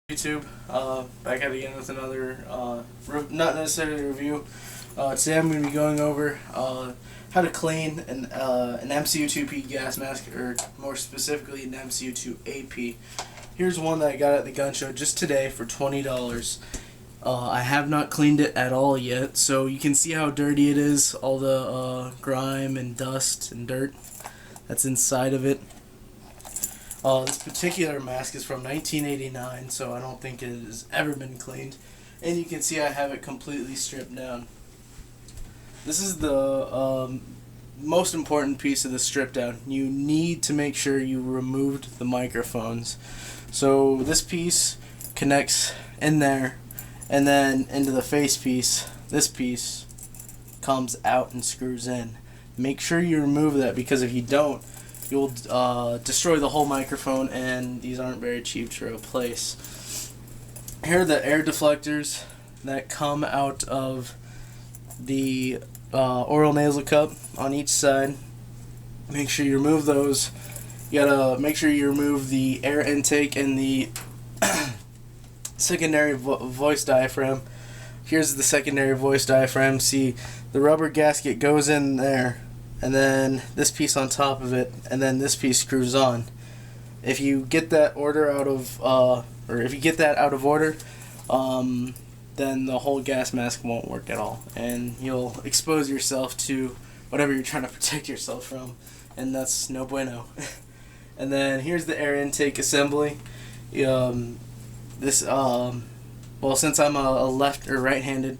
YouTube, back at it again with another, not necessarily a review. Today I'm going to be going over how to clean an MCU2P gas mask, or more specifically an MCU2AP. Here's one that I got at the gun show just today for $20. I have not cleaned it at all yet, so you can see how dirty it is, all the grime and dust and dirt that's inside of it. This particular mask is from 1989, so I don't think it has ever been cleaned. And you can see I have it completely stripped down. This is the most important piece of the strip down. You need to make sure you removed the microphones. So this piece connects in there, and then into the face piece, this piece comes out and screws in. Make sure you remove that, because if you don't, you'll destroy the whole microphone, and these aren't very cheap to replace. Here are the air deflectors that come out of the oral nasal cup on each side. Make sure you remove those. You gotta make sure you remove the air intake and the secondary voice diaphragm. Here's the secondary voice diaphragm. See, the rubber gasket goes in there, and then this piece on top of it, and then this piece screws on. If you get that order out of, order, then the whole gas mask won't work at all, and you'll expose yourself to whatever you're trying to protect yourself from, and that's no bueno. And then here's the air intake assembly. Well, since I'm a left or right-handed,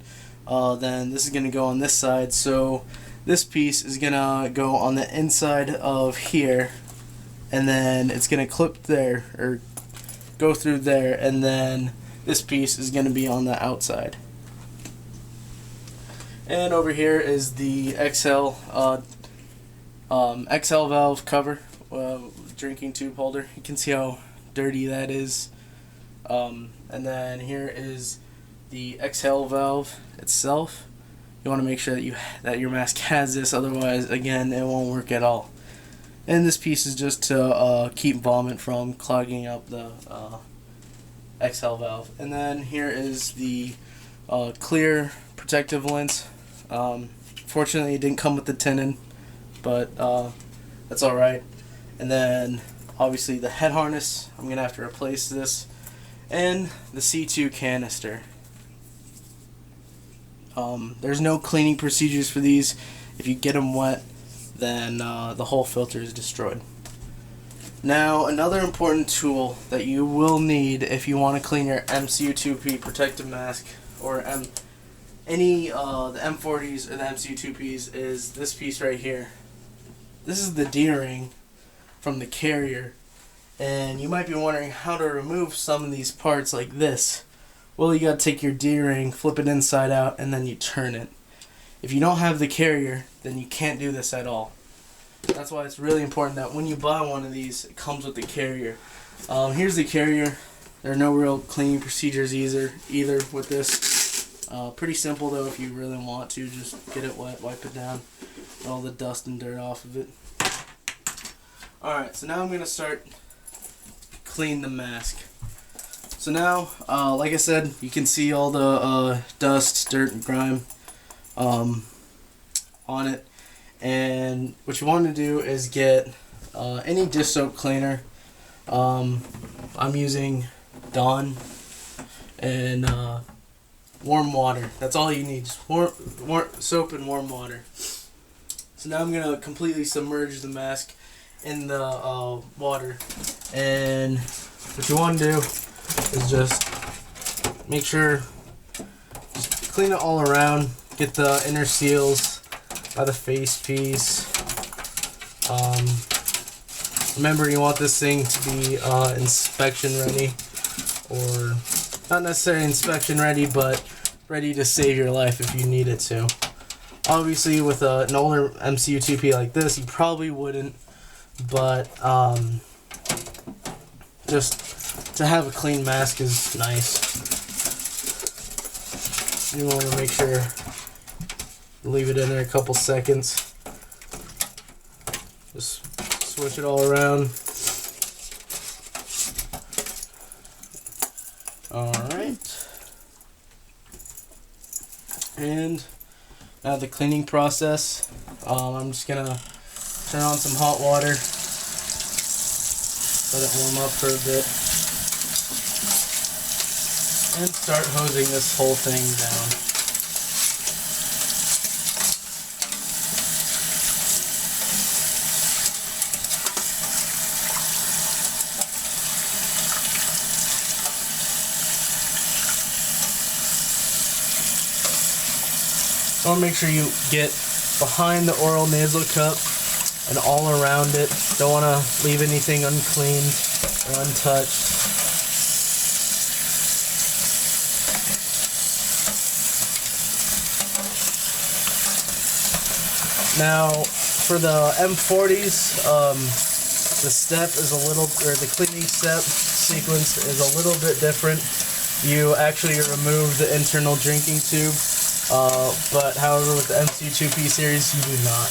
then this is gonna go on this side. So this piece is gonna go on the inside of here, and then it's gonna clip there, or go through there, and then this piece is gonna be on the outside. And over here is the XL valve cover, drinking tube holder. You can see how dirty that is. And then here is the exhale valve itself. You want to make sure that your mask has this, otherwise, again, it won't work at all. And this piece is just to keep vomit from clogging up the exhale valve. And then here is the clear protective lens. Fortunately, it didn't come with the tenon, but that's alright. And then obviously the head harness, I'm going to have to replace this, and the C2 canister. There's no cleaning procedures for these. If you get them wet, then the whole filter is destroyed. Now, another important tool that you will need if you want to clean your MCU2P protective mask, or the M40s or the MCU2Ps, is this piece right here. This is the D-ring from the carrier, and you might be wondering how to remove some of these parts like this. Well, you gotta take your D-ring, flip it inside out, and then you turn it. If you don't have the carrier, then you can't do this at all. That's why it's really important that when you buy one of these, it comes with the carrier. Here's the carrier. There are no real cleaning procedures either with this. Pretty simple though. If you really want to, just get it wet, wipe it down, get all the dust and dirt off of it. Alright, so now I'm gonna start clean the mask. So now, like I said, you can see all the dust, dirt, and grime on it. And what you want to do is get any dish soap cleaner. I'm using Dawn and warm water. That's all you need, just warm soap and warm water. So now I'm going to completely submerge the mask in the water. And what you want to do is just make sure, just clean it all around, get the inner seals by the face piece. Remember, you want this thing to be inspection ready, or not necessarily inspection ready, but ready to save your life if you need it to. Obviously, with an older MCU2P like this, you probably wouldn't, but just to have a clean mask is nice. You want to make sure you leave it in there a couple seconds. Just switch it all around. Alright. And now the cleaning process. I'm just gonna turn on some hot water, let it warm up for a bit, and start hosing this whole thing down. I want to make sure you get behind the oral nasal cup and all around it. Don't want to leave anything uncleaned or untouched. Now, for the M40s, the step is a little, or the cleaning step sequence is a little bit different. You actually remove the internal drinking tube. But however, with the MCU2P series, you do not.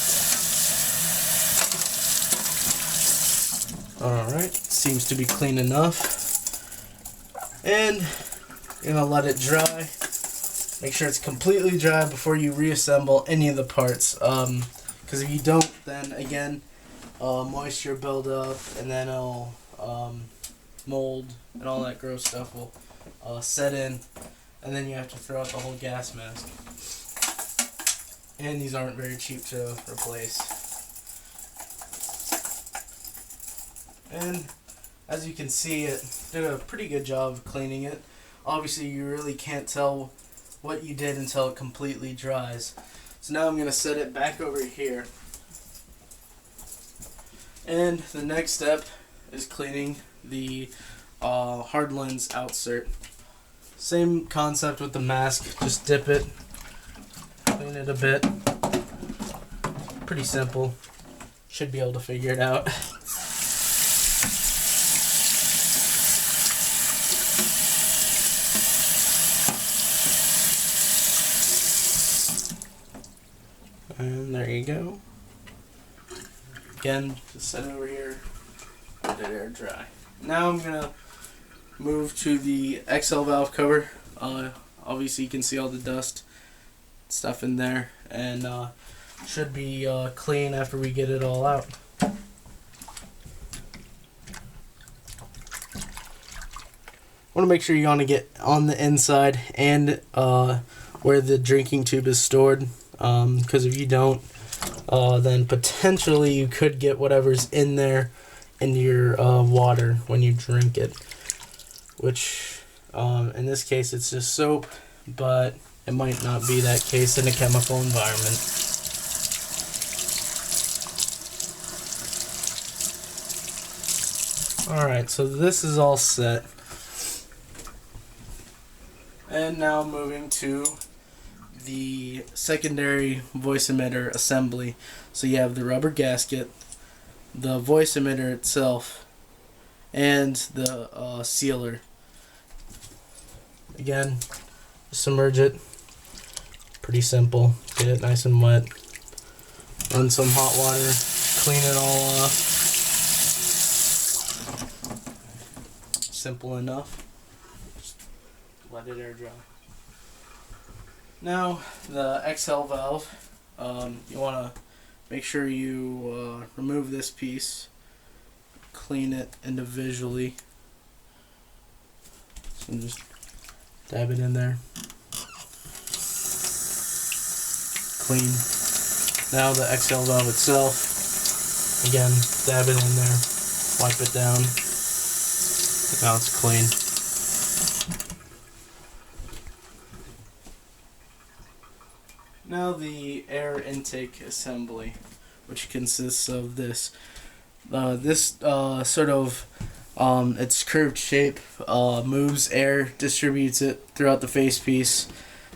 Alright, seems to be clean enough. And you're going to let it dry. Make sure it's completely dry before you reassemble any of the parts. Because if you don't, then again, moisture build up, and then it'll, mold and all that gross stuff will set in. And then you have to throw out the whole gas mask. And these aren't very cheap to replace. And as you can see, it did a pretty good job of cleaning it. Obviously, you really can't tell what you did until it completely dries. So now I'm going to set it back over here. And the next step is cleaning the hard lens outsert. Same concept with the mask, just dip it, clean it a bit. Pretty simple. Should be able to figure it out. And there you go. Again, just set it over here, let it air dry. Now I'm gonna move to the XL valve cover. Obviously you can see all the dust stuff in there, and should be clean after we get it all out. Want to make sure you want to get on the inside and where the drinking tube is stored, because if you don't, then potentially you could get whatever's in there into your water when you drink it. Which, in this case, it's just soap, but it might not be that case in a chemical environment. Alright, so this is all set. And now moving to the secondary voice emitter assembly. So you have the rubber gasket, the voice emitter itself, and the sealer. Again, submerge it. Pretty simple. Get it nice and wet. Run some hot water. Clean it all off. Simple enough. Just let it air dry. Now, the XL valve. You want to make sure you remove this piece. Clean it individually. So just dab it in there. Clean. Now the XL valve itself. Again, dab it in there. Wipe it down. Now it's clean. Now the air intake assembly, which consists of this. Sort of its curved shape moves air, distributes it throughout the facepiece,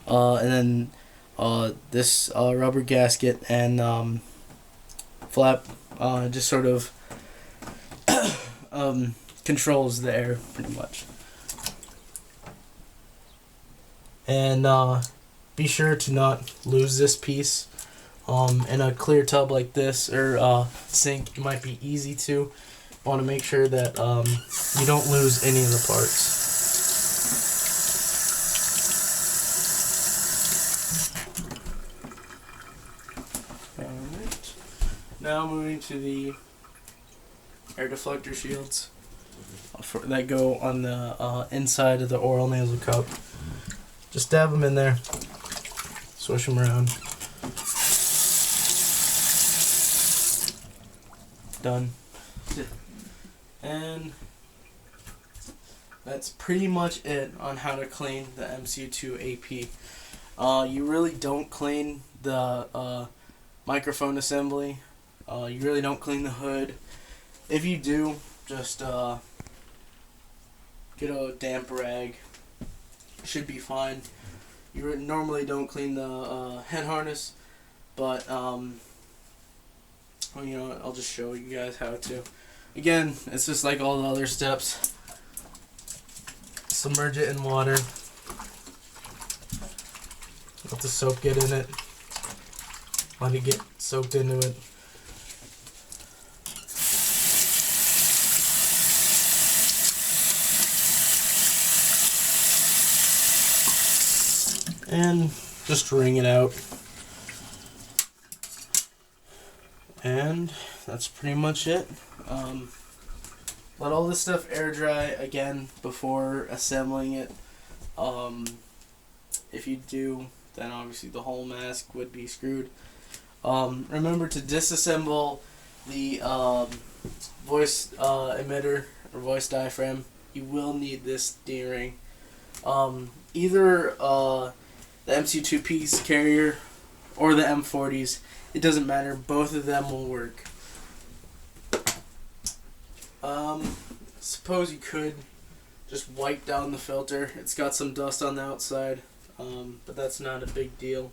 and then this rubber gasket and flap just sort of controls the air pretty much. And be sure to not lose this piece. In a clear tub like this or sink, it might be easy to. You want to make sure that you don't lose any of the parts. Now moving to the air deflector shields that go on the inside of the oral nasal cup. Just dab them in there, swish them around. Done. And that's pretty much it on how to clean the MCU2AP. You really don't clean the microphone assembly. You really don't clean the hood. If you do, just get a damp rag. Should be fine. You normally don't clean the head harness, but well, you know what, I'll just show you guys how to. Again, it's just like all the other steps. Submerge it in water. Let the soap get in it. Let it get soaked into it. And just wring it out. And that's pretty much it. Let all this stuff air dry again before assembling it. If you do, then obviously the whole mask would be screwed. Remember to disassemble the voice emitter or voice diaphragm. You will need this D-ring. Either the MCU2P's carrier or the M40's, it doesn't matter, both of them will work. Suppose you could just wipe down the filter. It's got some dust on the outside, but that's not a big deal.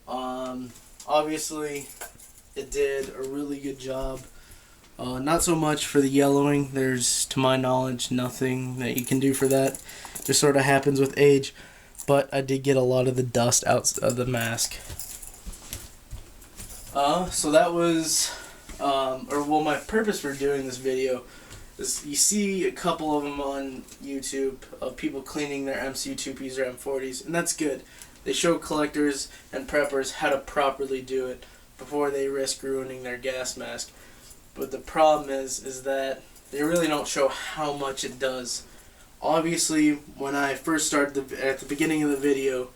Obviously it did a really good job. Not so much for the yellowing. There's, to my knowledge, nothing that you can do for that. Just sort of happens with age. But I did get a lot of the dust out of the mask. So that was, my purpose for doing this video is you see a couple of them on YouTube of people cleaning their MCU2Ps or M40s, and that's good. They show collectors and preppers how to properly do it before they risk ruining their gas mask. But the problem is that they really don't show how much it does. Obviously, when I first started at the beginning of the video,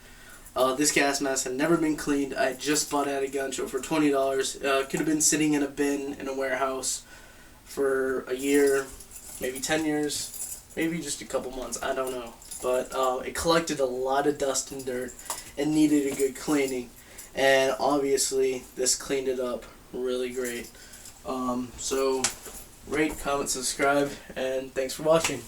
this gas mask had never been cleaned. I had just bought it at a gun show for $20. Could have been sitting in a bin in a warehouse for a year, maybe 10 years, maybe just a couple months, I don't know. But it collected a lot of dust and dirt and needed a good cleaning. And obviously, this cleaned it up really great. So, rate, comment, subscribe, and thanks for watching.